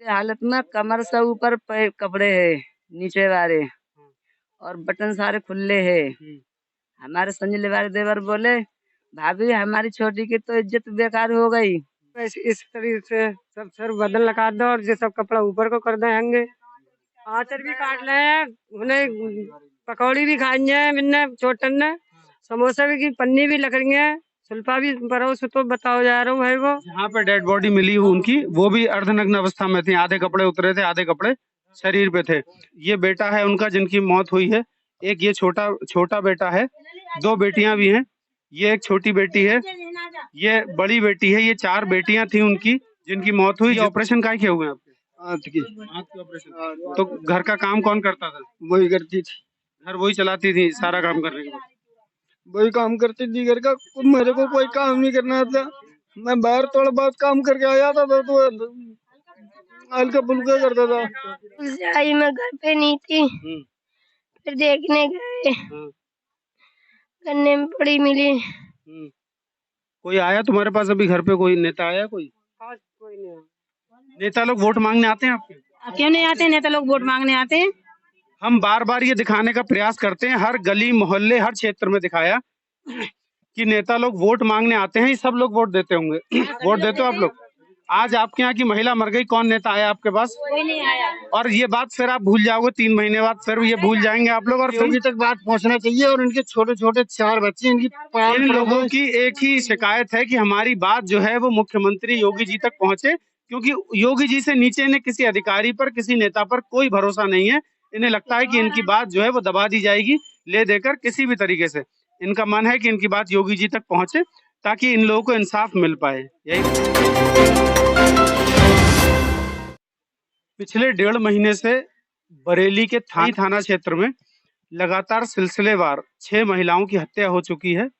के हालत में कमर से ऊपर कपड़े है नीचे वाले और बटन सारे खुले है। हमारे संजय वाले देवर बोले भाभी हमारी छोटी की तो इज्जत बेकार हो गई। इस तरीके से सब सर बदल लगा दो और जो सब कपड़ा ऊपर को कर देंगे। आचर भी काट ले, उन्हें पकौड़ी भी खाई है, मैंने छोटन ने समोसा भी की पन्नी भी लकड़ी है, सुल्फा भी परोस तो बताओ जा रहा हूँ है वो। यहाँ पे डेड बॉडी मिली उनकी, वो भी अर्धनग्न अवस्था में थी, आधे कपड़े उतरे थे, आधे कपड़े शरीर पे थे। ये बेटा है उनका जिनकी मौत हुई है, एक ये छोटा बेटा है, दो बेटियां भी हैं, ये एक छोटी बेटी है, ये बड़ी बेटी है, ये चार बेटियां थी उनकी जिनकी मौत हुई। ऑपरेशन काय किए हुए हैं आपके? आँख की ऑपरेशन। तो घर का काम कौन करता था? वही करती थी, घर वही चलाती थी सारा काम करने के बाद? वही काम करती थी घर का। मेरे को कोई काम नहीं करना था, मैं बाहर थोड़ा बहुत काम करके आ जाता था तो हल्का फुल्का करता था। उससे आई मैं घर पे नहीं थी, फिर देखने गए, गन्ने में पड़ी मिली। कोई आया तुम्हारे पास अभी घर पे? कोई नेता आया? कोई कोई नहीं। नेता लोग वोट मांगने आते हैं आपके? क्यों नहीं आते? नेता लोग वोट मांगने आते हैं। हम बार बार ये दिखाने का प्रयास करते हैं, हर गली मोहल्ले हर क्षेत्र में दिखाया कि नेता लोग वोट मांगने आते हैं। ये सब लोग वोट देते होंगे। वोट देते हो आप लोग? आज आपके यहाँ की महिला मर गई, कौन नेता आया आपके पास? कोई नहीं आया। और ये बात फिर आप भूल जाओगे, 3 महीने बाद फिर ये भूल जाएंगे आप लोग। और योगी तक बात पहुंचना चाहिए। और इनके छोटे छोटे 4 बच्चे, इन लोगों की एक ही शिकायत है कि हमारी बात जो है वो मुख्यमंत्री योगी जी तक पहुंचे, क्योंकि योगी जी से नीचे इन्हें किसी अधिकारी पर, किसी नेता पर कोई भरोसा नहीं है। इन्हें लगता है कि इनकी बात जो है वो दबा दी जाएगी ले देकर किसी भी तरीके से। इनका मन है कि इनकी बात योगी जी तक पहुंचे ताकि इन लोगों को इंसाफ मिल पाए। यही पिछले 1.5 महीने से बरेली के थाना क्षेत्र में लगातार सिलसिलेवार 6 महिलाओं की हत्या हो चुकी है।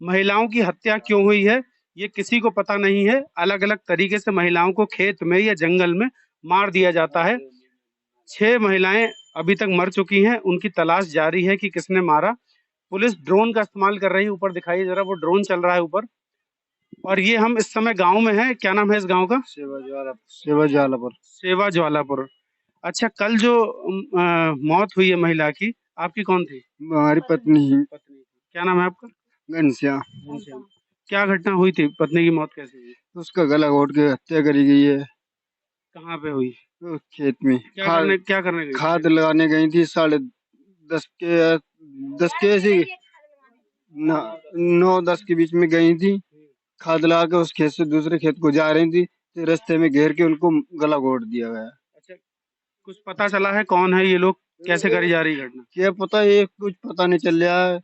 महिलाओं की हत्या क्यों हुई है ये किसी को पता नहीं है। अलग अलग तरीके से महिलाओं को खेत में या जंगल में मार दिया जाता है। 6 महिलाएं अभी तक मर चुकी हैं, उनकी तलाश जारी है कि किसने मारा। पुलिस ड्रोन का इस्तेमाल कर रही है। ऊपर दिखाइए जरा, वो ड्रोन चल रहा है ऊपर। और ये हम इस समय गांव में हैं। क्या नाम है इस गांव का? सेवा ज्वालापुर। अच्छा, कल जो मौत हुई है महिला की, आपकी कौन थी? हमारी पत्नी ही। क्या नाम है आपका? घनश्याम। क्या घटना हुई थी? पत्नी की मौत कैसे हुई? उसका गला घोट के हत्या करी गई है। कहाँ पे हुई? तो खेत में क्या करने गई? खाद लगाने गई थी। 10:30 के ऐसी 9-10 के बीच में गई थी। खाद लगा के उस खेत से दूसरे खेत को जा रही थी, तो रास्ते में घेर के उनको गला घोट दिया गया। अच्छा, कुछ पता चला है कौन है ये लोग? कैसे करी जा रही घटना? क्या पता, ये कुछ पता नहीं चल रहा है।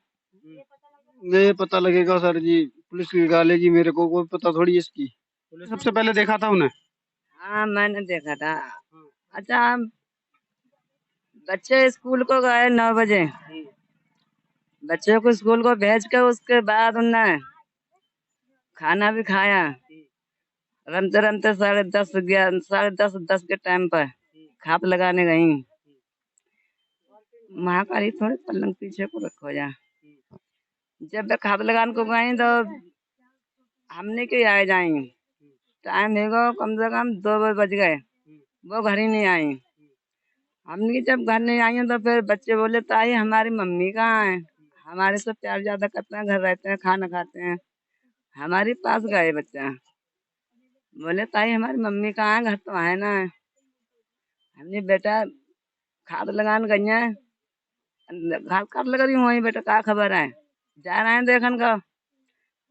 ये पता लगेगा सर जी, पुलिस निकालेगी, मेरे को कोई पता थोड़ी इसकी। सबसे पहले देखा था उन्हें? हाँ मैंने देखा था। अच्छा, बच्चे स्कूल को गए 9 बजे, बच्चों को स्कूल को भेज के उसके बाद उन्हें खाना भी खाया। रमते रमते 10:30 के टाइम पर खाप लगाने गई। महाकाली थोड़े पलंग पीछे को रखो जा। जब वे खाप लगाने को गई तो हमने के आए जाएंगे, टाइम है कम से कम 2 बज गए, वो घर ही नहीं आई। हमने जब घर नहीं आई तो फिर बच्चे बोले ताई हमारी मम्मी कहाँ है? हमारे से प्यार ज्यादा करते हैं, घर रहते हैं, खाना खाते हैं। हमारे पास गए बच्चा, बोले ताई हमारी मम्मी कहाँ है? घर तो है ना। हमने बेटा खाद लगाने गई है, खाद लगा रही हूँ बेटा, क्या खबर है? जा रहे हैं देखन का।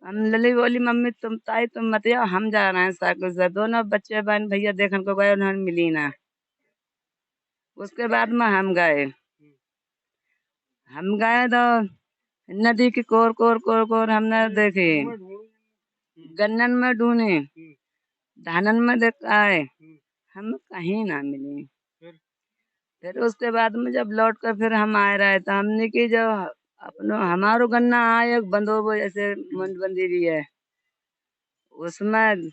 हम लली बोली मम्मी तुम ताई तुम मत जाओ, हम जा रहे हैं साइकिल से। दोनों बच्चे बहन भैया देखन को गए, उन्होंने मिली ना। उसके बाद में हम गए तो नदी की कोर कोर कोर कोर हमने देखी, गन्नन में ढूंढी, धानन में देखा है, हम कहीं ना मिली। फिर उसके बाद में जब लौट कर फिर हम आए रहे तो हमने की जो अपनो हमारो गन्ना आए एक बंदोबो जैसे मंडबंदी भी है, उसमें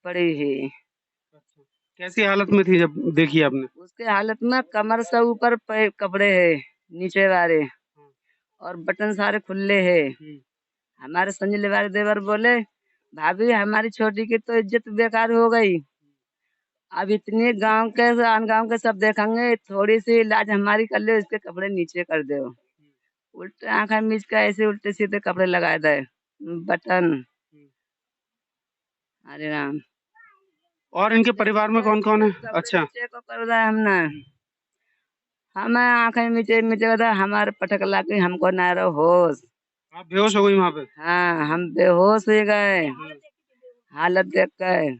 पड़ी है। कैसी हालत में थी जब देखी आपने? उसके हालत में कमर से ऊपर कपड़े है नीचे वाले और बटन सारे खुले है। हमारे संजय वाले देवर बोले भाभी हमारी छोटी की तो इज्जत बेकार हो गई। अब इतने गांव के आन गांव के सब देखेंगे, थोड़ी सी इलाज हमारी कर ले, इसके कपड़े नीचे कर दो। उल्टे आंखें मीच का ऐसे उल्टे सीधे कपड़े लगा दे, बटन। अरे राम। और इनके परिवार में कौन कौन है? कपड़े अच्छा, नीचे को कर दिया हमने। हमें आंखें नीचे नीचे कर दिया, हमारे पटक ला के हमको ना रहो होश। आप बेहोश हो गई वहां पे? हाँ, हम बेहोश हो गए हालत देख कर।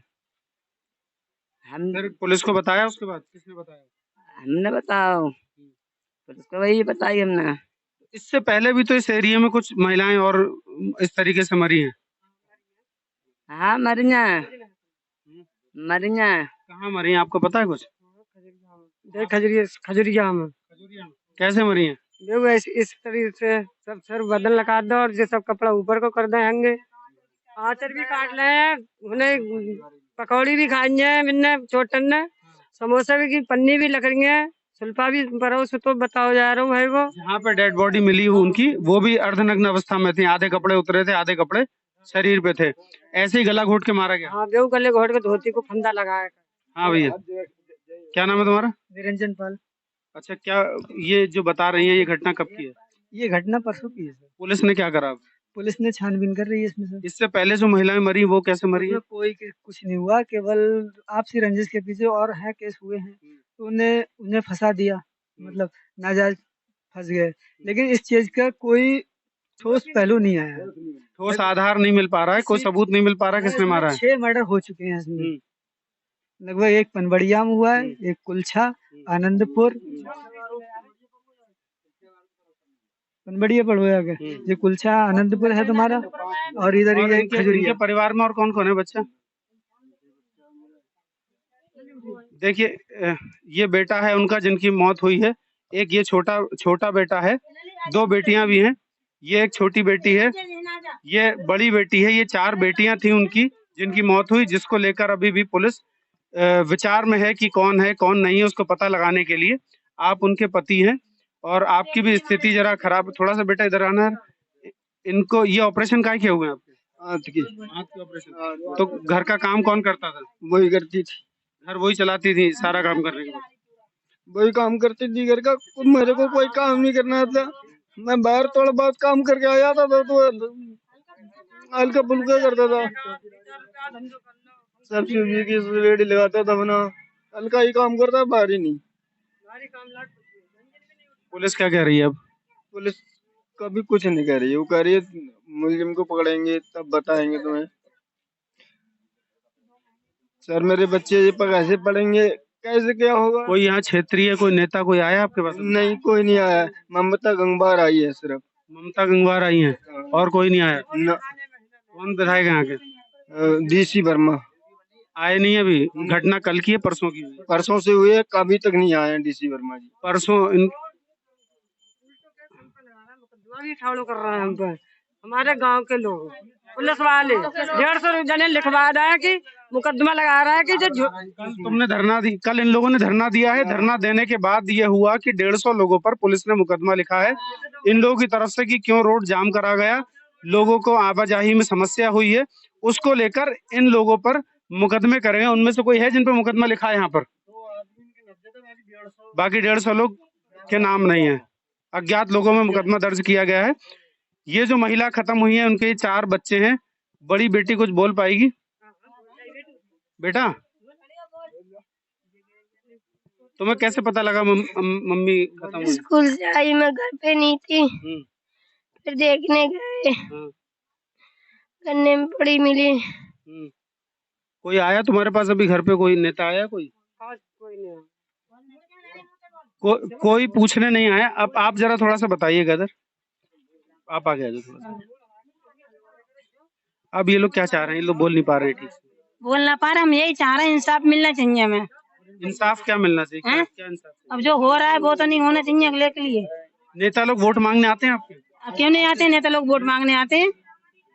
हम फिर पुलिस को बताया? उसके बाद किसने बताया? हमने बताओ, पुलिस को वही बताई हमने। इससे पहले भी तो इस एरिया में कुछ महिलाएं और इस तरीके से मरी हैं। हाँ, मरिया मरिया। कहाँ मरी हैं, आपको पता है कुछ? खजुरिया में। कैसे मरी हैं? देखो इस तरीके से सब सर बदन लगा दो और ये सब कपड़ा ऊपर को कर देंगे। आचर भी काट ले हैं, उन्हें पकौड़ी भी खाई है, मिन्ने चोटन ने समोसा भी की पन्नी भी लकड़ी है, सुल्फा भी परोस। तो बताओ जा रहा हूँ भाई, वो जहाँ पे डेड बॉडी मिली हुई उनकी, वो भी अर्धनग्न अवस्था में थी, आधे कपड़े उतरे थे, आधे कपड़े शरीर पे थे। ऐसे ही गला घोट के मारा गया? हाँ, बेऊ गले घोट के धोती को फंदा लगाया। हाँ भैया, क्या नाम है तुम्हारा? निरंजन पाल। अच्छा, क्या ये जो बता रही है, ये घटना कब की है? ये घटना परसों की है सर। पुलिस ने क्या करा? पुलिस ने छानबीन कर रही है इसमें सर। इससे पहले जो महिलाएं मरी वो कैसे मरी है? उसमें कोई कुछ नहीं हुआ, केवल आपसी रंजिश के पीछे और है केस हुए हैं, तो उन्हें उन्हें फंसा दिया, मतलब नाजायज फंस गए। लेकिन इस चीज का कोई ठोस पहलू नहीं आया, ठोस आधार नहीं मिल पा रहा है, कोई सबूत नहीं मिल पा रहा है किसने मारा है। 6 मर्डर हो चुके हैं इसमें। लगभग एक पनबड़िया में हुआ है, एक कुलछा आनंदपुर, पनबड़िया पर हुआ है, ये कुलछा आनंदपुर है तुम्हारा, और इधर और ये इनके खजुरिया। परिवार में और कौन कौन है बच्चा? देखिए, ये बेटा है उनका जिनकी मौत हुई है, एक ये छोटा बेटा है, 2 बेटियां भी हैं, ये एक छोटी बेटी है, ये बड़ी बेटी है। ये 4 बेटियां थी उनकी जिनकी मौत हुई, जिसको लेकर अभी भी पुलिस विचार में है कि कौन है कौन नहीं है, उसको पता लगाने के लिए। आप उनके पति हैं और आपकी भी स्थिति जरा खराब। थोड़ा सा बेटा इधर आना। इनको ये ऑपरेशन काहे किए हुए हैं आपके? आँख की ऑपरेशन। तो घर का काम कौन करता था? वही करती थी, घर वही चलाती थी सारा काम करने के बाद? वही काम करती थी घर का। मेरे को कोई काम नहीं करना था, मैं बाहर थोड़ा बहुत काम करके आ जाता था, तो हल्का फुल्का करता था, सब्जी की रेडी लगाता था, बना हल्का ही काम करता, बाहर ही नहीं। पुलिस क्या कह रही है अब? पुलिस कभी कुछ नहीं कह रही है, वो कह रही है मुलजिम को पकड़ेंगे तब बताएंगे तुम्हें। सर मेरे बच्चे ये कैसे पढ़ेंगे, कैसे क्या होगा? कोई यहाँ क्षेत्रीय कोई नेता कोई आया आपके पास? नहीं, कोई नहीं आया। ममता गंगवार आई है सिर्फ। ममता गंगवार आई हैं और कोई नहीं आया? न, कौन विधायक यहाँ के? डीसी वर्मा आए नहीं अभी? घटना कल की है परसों की? परसों से हुई है, अभी तक नहीं आए हैं डीसी वर्मा जी। परसों भी ठाड़ो कर रहे हैं हम पर। हमारे गांव के लोग पुलिस वाले 150 जने लिखवा रहा है कि मुकदमा लगा रहा है कि जो तुमने धरना दी, कल इन लोगों ने धरना दिया है। धरना देने के बाद ये हुआ कि 150 लोगों पर पुलिस ने मुकदमा लिखा है इन लोगों की तरफ से कि क्यों रोड जाम करा गया, लोगों को आवाजाही में समस्या हुई है, उसको लेकर इन लोगों पर मुकदमे करेंगे। उनमें से कोई है जिन पर मुकदमा लिखा है यहाँ पर? बाकी 150 लोग के नाम नहीं है, अज्ञात लोगों में मुकदमा दर्ज किया गया है। ये जो महिला खत्म हुई है उनके 4 बच्चे हैं। बड़ी बेटी कुछ बोल पाएगी? बेटा तुम्हें कैसे पता लगा मम्मी खत्म हुई? स्कूल से आई, मैं घर पे नहीं थी, फिर देखने गए, गन्ने में पड़ी मिली। कोई आया तुम्हारे पास अभी घर पे? कोई नेता आया? कोई नहीं कोई पूछने नहीं आया? अब आप जरा थोड़ा सा बताइएगा इधर, आप आ गए थोड़ा सा। अब ये लोग क्या चाह रहे हैं? ये लोग बोल नहीं पा रहे ठीक से। बोल ना पा रहे, हम यही चाह रहे हैं, इंसाफ मिलना चाहिए हमें। इंसाफ क्या मिलना चाहिए? क्या इंसाफ? अब जो हो रहा है वो तो नहीं होना चाहिए अगले के लिए। नेता लोग वोट मांगने आते हैं आपके? अब क्यों नहीं आते? नेता लोग वोट मांगने आते हैं।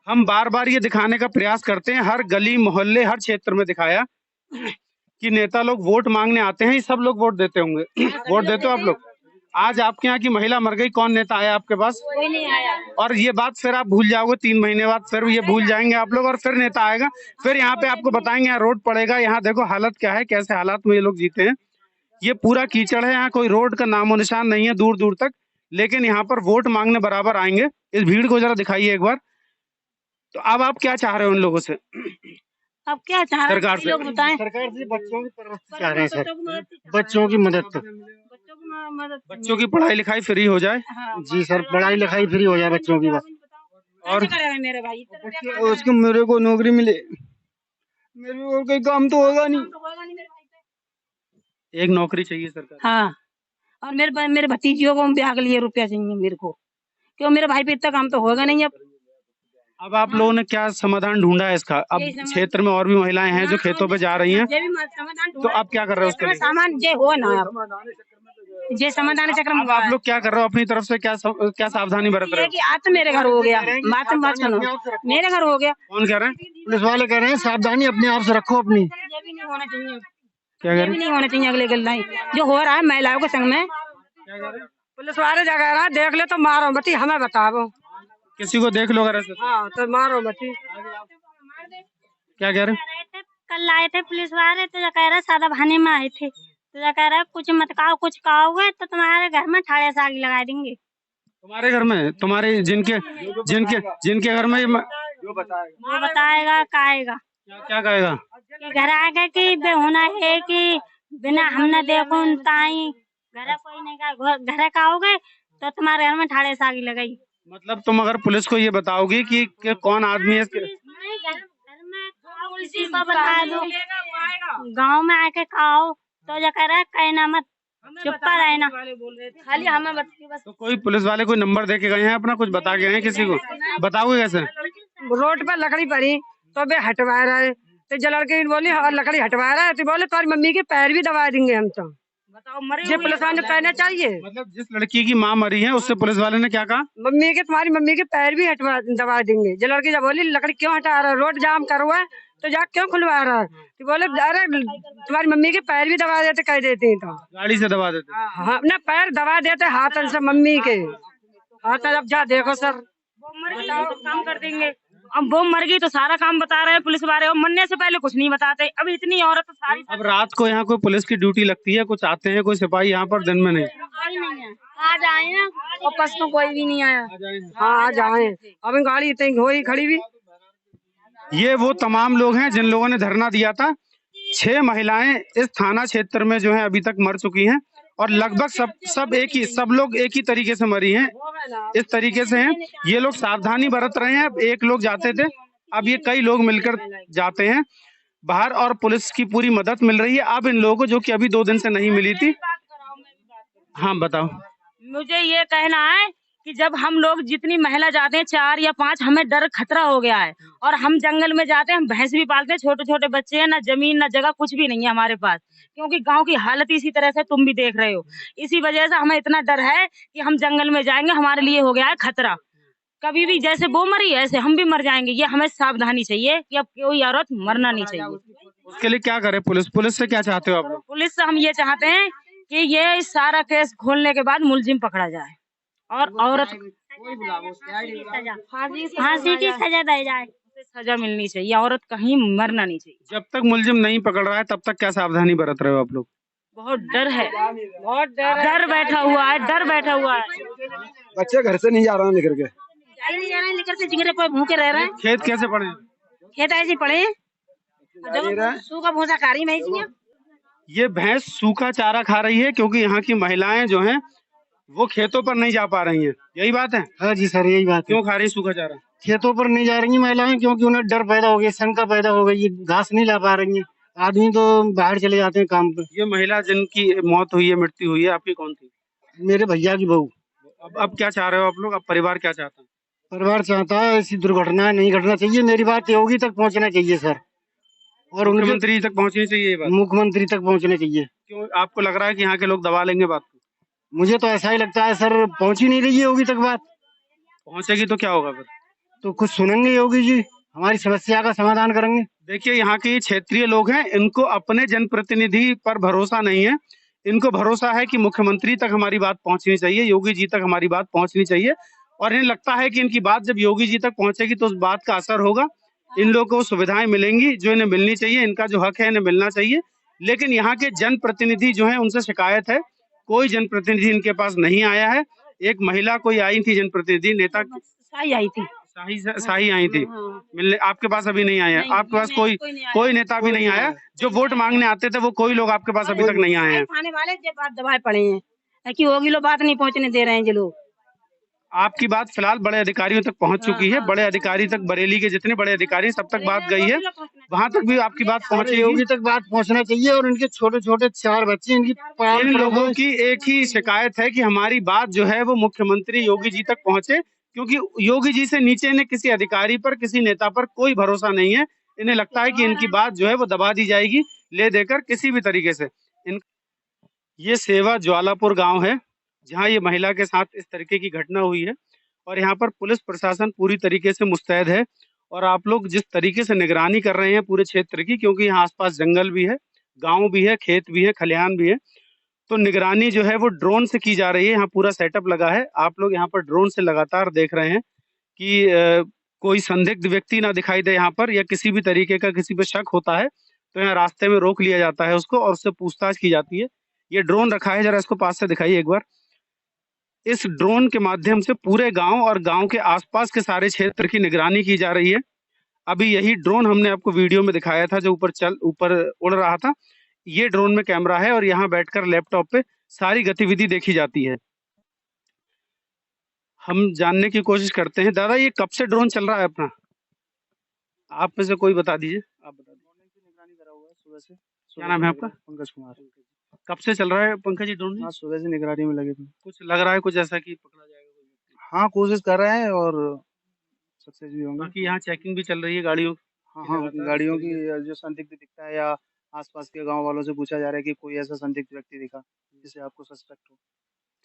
हम बार बार ये दिखाने का प्रयास करते हैं, हर गली मोहल्ले हर क्षेत्र में दिखाया कि नेता लोग वोट मांगने आते हैं। ये सब लोग वोट देते होंगे। वोट देते हो आप लोग? आज आपके यहाँ की महिला मर गई, कौन नेता आया आपके पास? कोई नहीं आया। और ये बात फिर आप भूल जाओगे, 3 महीने बाद फिर ये भूल जाएंगे आप लोग, और फिर नेता आएगा, फिर यहाँ पे आपको बताएंगे यहाँ रोड पड़ेगा। यहाँ देखो हालत क्या है, कैसे हालात में ये लोग जीते हैं। ये पूरा कीचड़ है, यहाँ कोई रोड का नामो निशान नहीं है दूर दूर तक, लेकिन यहाँ पर वोट मांगने बराबर आएंगे। इस भीड़ को जरा दिखाइए एक बार। तो अब आप क्या चाह रहे हो उन लोगों से? अब क्या चाह रहे सरकार हैं से? लोग बताएं। सरकार से बच्चों की परवरिश चाह रहे हैं सर, बच्चों की मदद। बच्चों की पढ़ाई लिखाई फ्री हो जाए। जी सर, पढ़ाई लिखाई फ्री हो जाए बच्चों की बस। और मेरे भाई उसको मेरे को नौकरी मिले, मेरे को कोई काम तो होगा नहीं। एक नौकरी चाहिए सरकार। हाँ, और मेरे भतीजियों को ब्याह के लिए रुपया चाहिए मेरे को, क्यों मेरे भाई पे इतना काम तो होगा नहीं। अब आप लोगों ने क्या समाधान ढूंढा है इसका? अब क्षेत्र में और भी महिलाएं हैं जो खेतों पे जा रही हैं, तो आप क्या कर रहे हो उसके लिए? सामान जे हो ना जे समाधान चक्र में अब आप लोग क्या कर रहे हो अपनी तरफ से? क्या सावधानी बरत रहे हो? कि आज तो मेरे घर हो गया, बात सुनो, मेरे घर हो गया। कौन कह रहे हैं? पुलिस वाले कह रहे हैं सावधानी अपने आप से रखो अपनी। ये भी नहीं होना चाहिए, क्या कह ये रहे भी हैं? नहीं होना चाहिए। अगले गल जो हो रहा है महिलाओं के संग में, पुलिस वाले जगह रहा देख ले तो मारो मती, हमें बताओ। किसी को देख लो अगर ऐसे। हाँ तो मारो मती। क्या कह रहे हैं? कल आए थे पुलिस वाले, तो कह रहे सादा बहाने में आए थे, तो कह रहा कुछ मत खाओ, कुछ खाओगे तो तुम्हारे घर में ठाड़े से आग लगा देंगे। तुम्हारे घर में? तुम्हारे जिनके जिनके जिनके घर में वो बताएगा काएगा, क्या कहेगा? कि घर आएगा कि होना है कि बिना हमने देखो ताई घर कोई नहीं का, घर का आओगे तो तुम्हारे घर में ठाड़े से आग लगाई। मतलब तुम अगर पुलिस को ये बताओगी कि कौन आदमी है इसके? घर में किसी को बता दो, गांव में आके खाओ, तो जो कह रहा है कहना मत, चुप रहना, खाली हमें बस। तो कोई पुलिस वाले कोई नंबर दे के गए हैं अपना, कुछ बता के गए हैं किसी को? बताओगे कैसे? रोड पर लकड़ी पड़ी तो बे हटवा रहे, तो जो लड़के बोली और लकड़ी हटवा रहा है, तो बोले तुम्हारी मम्मी के पैर भी दबा देंगे हम। तो बताओ ये पुलिस वाले कहना चाहिए। मतलब जिस लड़की की माँ मरी है उससे पुलिस वाले ने क्या कहा? मम्मी के तुम्हारी मम्मी के पैर भी दबा देंगे। जो लड़की जब बोली लकड़ी क्यों हटा रहा है, रोड जाम करवा है तो जा क्यों खुलवा रहा है, तो बोले अरे तुम्हारी मम्मी के पैर भी दबा देते, कह देते हैं। तो गाड़ी से दबा देते? हाँ ना, पैर दबा देते हाथ से मम्मी के हाथ। अब जा देखो सर, काम कर देंगे। अब वो मर गई तो सारा काम बता रहे हैं पुलिस वाले, और मरने से पहले कुछ नहीं बताते। अब इतनी औरत तो सारी अब रात को यहाँ कोई पुलिस की ड्यूटी लगती है, कुछ आते हैं कोई सिपाही यहाँ पर, दिन में नहीं? आज आए ना वापस तो कोई भी नहीं आया। हाँ आज आए, अब गाड़ी इतनी हो खड़ी भी। ये वो तमाम लोग हैं जिन लोगों ने धरना दिया था। 6 महिलाएं इस थाना क्षेत्र में जो है अभी तक मर चुकी हैं, और लगभग सब लोग एक ही तरीके से मरी हैं, इस तरीके से हैं। ये लोग सावधानी बरत रहे हैं। एक लोग जाते थे, अब ये कई लोग मिलकर जाते हैं बाहर, और पुलिस की पूरी मदद मिल रही है अब इन लोगों को, जो कि अभी 2 दिन से नहीं मिली थी। हाँ बताओ। मुझे ये कहना है कि जब हम लोग जितनी महिला जाते हैं 4 या 5, हमें डर खतरा हो गया है, और हम जंगल में जाते हैं, हम भैंस भी पालते हैं, छोटे छोटे बच्चे हैं, ना जमीन ना जगह कुछ भी नहीं है हमारे पास, क्योंकि गांव की हालत इसी तरह से तुम भी देख रहे हो। इसी वजह से हमें इतना डर है कि हम जंगल में जाएंगे, हमारे लिए हो गया है खतरा। कभी भी जैसे वो मरी ऐसे हम भी मर जाएंगे। ये हमें सावधानी चाहिए कि अब कोई औरत मरना नहीं चाहिए। उसके लिए क्या करे पुलिस से क्या चाहते हो आप लोग? पुलिस से हम ये चाहते हैं कि ये सारा केस खोलने के बाद मुलजिम पकड़ा जाए, और औरत फांसी की सजा दी जाए, सजा मिलनी चाहिए, औरत कहीं मरना नहीं चाहिए। जब तक मुलजिम नहीं पकड़ रहा है तब तक क्या सावधानी बरत रहे हो आप लोग? बहुत डर है, बहुत डर बैठा हुआ है, डर बैठा हुआ है। बच्चे घर से नहीं जा रहे हैं लेकर के, नहीं जा रहे हैं, लेकर से जिगरे पे भूखे रह रहे हैं। खेत कैसे पड़े? खेत ऐसे पड़े सूखा भूसा खा रही भैंसियां। ये भैंस सूखा चारा खा रही है क्योंकि यहाँ की महिलाएं जो हैं वो खेतों पर नहीं जा पा रही हैं, यही बात है? हाँ जी सर यही बात है। क्यों खा रही सूखा चारा? खेतों पर नहीं जा रही महिलाएं क्योंकि उन्हें डर पैदा हो गया, शंका पैदा हो गई, घास नहीं ला पा रही है। आदमी तो बाहर चले जाते हैं काम पे। ये महिला जिनकी मौत हुई है, मृत्यु हुई है, आपकी कौन थी? मेरे भैया की बहू। अब क्या चाह रहे हो आप लोग? अब परिवार क्या चाहता है? परिवार चाहता है ऐसी दुर्घटना नहीं घटना चाहिए। मेरी बात योगी तक पहुंचना चाहिए सर, और मुख्यमंत्री तक पहुंचनी चाहिए ये बात? मुख्यमंत्री तक पहुंचना चाहिए। क्यों आपको लग रहा है कि यहाँ के लोग दबा लेंगे बात को? मुझे तो ऐसा ही लगता है सर, पहुंच ही नहीं रही है योगी तक बात। पहुंचेगी तो क्या होगा फिर? तो कुछ सुनेंगे योगी जी, हमारी समस्या का समाधान करेंगे। देखिए यहाँ के क्षेत्रीय लोग हैं, इनको अपने जनप्रतिनिधि पर भरोसा नहीं है, इनको भरोसा है कि मुख्यमंत्री तक हमारी बात पहुंचनी चाहिए, योगी जी तक हमारी बात पहुंचनी चाहिए, और इन्हें लगता है कि इनकी बात जब योगी जी तक पहुंचेगी तो उस बात का असर होगा, इन लोगों को सुविधाएं मिलेंगी जो इन्हें मिलनी चाहिए, इनका जो हक है इन्हें मिलना चाहिए। लेकिन यहाँ के जनप्रतिनिधि जो है उनसे शिकायत है, कोई जनप्रतिनिधि इनके पास नहीं आया है। एक महिला कोई आई थी जनप्रतिनिधि, नेता साई आई थी, शाही आई थी मिलने, आपके पास अभी नहीं आया? आपके पास कोई नेता भी नहीं आया? जो वोट मांगने आते थे वो कोई लोग आपके पास अभी तक नहीं आए हैं? थाने वाले जो बात दबाए पड़े हैं कि होगी लोग बात नहीं पहुंचने दे रहे हैं जो लोग। आपकी बात फिलहाल बड़े अधिकारियों तक पहुंच चुकी है, बड़े अधिकारी तक, बरेली के जितने बड़े अधिकारी सब तक बात गई है, वहां तक भी आपकी बात पहुंचेगी। योगी तक बात पहुंचना चाहिए। और इनके छोटे छोटे 4 बच्चे, इनकी इन लोगों की एक ही शिकायत है कि हमारी बात जो है वो मुख्यमंत्री योगी जी तक पहुंचे, क्योंकि योगी जी से नीचे इन्हें किसी अधिकारी पर, किसी नेता पर कोई भरोसा नहीं है। इन्हें लगता है कि इनकी बात जो है वो दबा दी जाएगी ले देकर किसी भी तरीके से। ये सेवा ज्वालापुर गांव है जहां ये महिला के साथ इस तरीके की घटना हुई है, और यहाँ पर पुलिस प्रशासन पूरी तरीके से मुस्तैद है। और आप लोग जिस तरीके से निगरानी कर रहे हैं पूरे क्षेत्र की, क्योंकि यहाँ आसपास जंगल भी है, गांव भी है, खेत भी है, खलिहान भी है, तो निगरानी जो है वो ड्रोन से की जा रही है। यहाँ पूरा सेटअप लगा है, आप लोग यहाँ पर ड्रोन से लगातार देख रहे हैं कि कोई संदिग्ध व्यक्ति ना दिखाई दे यहाँ पर, या किसी भी तरीके का किसी पे शक होता है तो यहाँ रास्ते में रोक लिया जाता है उसको और उससे पूछताछ की जाती है। ये ड्रोन रखा है, जरा इसको पास से दिखाइए एक बार। इस ड्रोन के माध्यम से पूरे गांव और गांव के आसपास के सारे क्षेत्र की निगरानी की जा रही है। अभी यही ड्रोन हमने आपको वीडियो में दिखाया था जो ऊपर उड़ रहा था, ये ड्रोन में कैमरा है और यहाँ बैठकर लैपटॉप पे सारी गतिविधि देखी जाती है। हम जानने की कोशिश करते हैं, दादा ये कब से ड्रोन चल रहा है अपना? आप में से कोई बता दीजिए, आप बता दीजिए। निगरानी करा हुआ है सुबह से। क्या नाम है आपका? पंकज कुमार। कब से चल रहा है पंकज जी ड्रोन? हाँ, सुबह से निगरानी में लगे थे। कुछ लग रहा है कुछ ऐसा कि पकड़ा जाएगा कोई व्यक्ति? हाँ, कोशिश कर रहे हैं और सक्सेस भी होंगे। बाकी यहाँ चेकिंग भी चल रही है गाड़ियों की? हाँ, गाड़ियों की जो संदिग्ध दिखता है या आसपास के गांव वालों से पूछा जा रहा है कि कोई ऐसा संदिग्ध व्यक्ति दिखा जिसे आपको सस्पेक्ट हो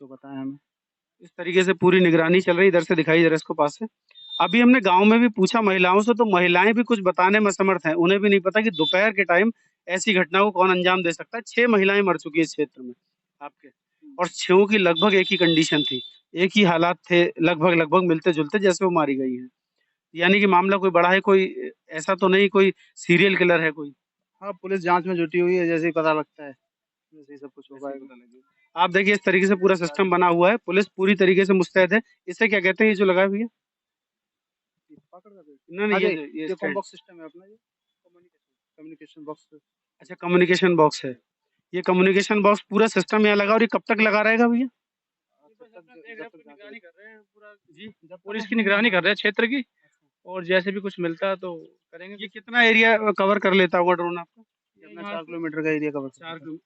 तो बताएं हमें। इस तरीके से पूरी निगरानी चल रही है। इधर से दिखाई जरा इसको पास से। अभी हमने गांव में भी पूछा महिलाओं से, तो महिलाएं भी कुछ बताने में समर्थ हैं। उन्हें भी नहीं पता कि दोपहर के टाइम ऐसी घटना को कौन अंजाम दे सकता है। 6 महिलाएं मर चुकी है इस क्षेत्र में आपके, और 6 की लगभग एक ही कंडीशन थी, एक ही हालात थे, लगभग मिलते जुलते, जैसे वो मारी गई है। यानी कि मामला कोई बड़ा है, कोई ऐसा तो नहीं कोई सीरियल किलर है कोई? हाँ, पुलिस जांच में जुटी हुई है, जैसे ही पता लगता है वैसे ही सब कुछ होगा। आप देखिए इस तरीके से पूरा सिस्टम बना हुआ है, पुलिस पूरी तरीके से मुस्तैद है। इसे क्या कहते हैं ये जो लगा है भैया? नहीं, ये कॉम्बॉक्स सिस्टम है अपना, ये कम्युनिकेशन बॉक्स। अच्छा, कम्युनिकेशन बॉक्स है। ये कम्युनिकेशन बॉक्स पूरा सिस्टम यहाँ लगा, और ये कब तक लगा रहेगा भैया? पुलिस की निगरानी कर रहे हैं क्षेत्र की, और जैसे भी कुछ मिलता है तो करेंगे। ये कितना एरिया कवर कर लेता होगा ड्रोन आपका? अपना 4 किलोमीटर का एरिया कवर। 4 किलोमीटर।